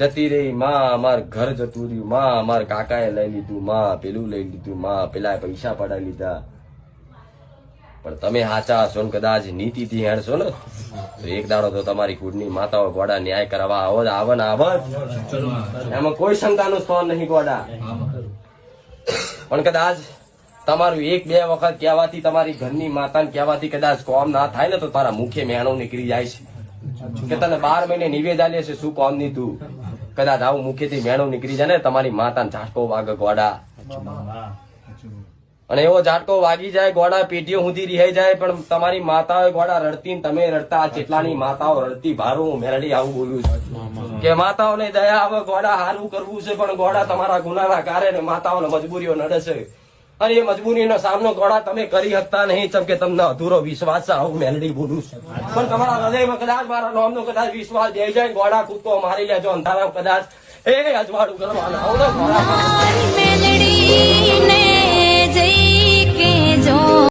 જતી રહી માં, અમાર ઘર જતું રહ્યું માં, અમાર કાકાએ લઈ લીધું માં, પેલું લઈ લીધું માં, પેલા પૈસા પડાવી લીધા. પણ તમે સાચા હશો ને કદાચ નીતિથી હેણશો ને તો એક દાડો તો તમારી કુળની માતાઓ ગોડા ન્યાય કરવા આવો જ આવે ને આવે જ. એમાં કોઈ શંકાનું સ્થાન નહીં ગોડા. પણ કદાચ તમારું એક બે વખત કહેવાથી, તમારી ઘરની માતાને કહેવાથી કદાચ કોમ ના થાય ને તો તારા મુખે મેણું નીકળી જાય છે કે તને 12 મહિને નિવેદ આલે છે શું કોમ ની તું. કદાચ આવું મુખેથી મેણું નીકળી જાય ને તમારી માતાને ઝાટકો વાગે ગોડા. અને એવો ઝાટકો વાગી જાય ગોડા પેટીઓ સુધી રિહાઈ જાય. પણ તમારી માતાઓ ગોડા રડતી ને તમે રડતા, જેટલાની માતાઓ રડતી ભારું મેરડી આવું બોલ્યું છે કે માતાઓને દયા આવે ગોડા હારું કરવું છે પણ ગોડા તમારા ગુનાના કારણે માતાઓને મજબૂરીઓ નડે છે. અને એ મજબૂરીનો સામનો ગોડા તમે કરી શકતા નહીં કેમ કે તમને અધૂરો વિશ્વાસ છે. આવું મેલડી બોલું છું પણ તમારા હૃદયમાં કદાચ મારા નામનો કદાચ વિશ્વાસ દઈ જાય ગોડા કૂદકો મારી લેજો અંધારા કદાચ એ અજવાળું કરવાના આવો ને ગોડા.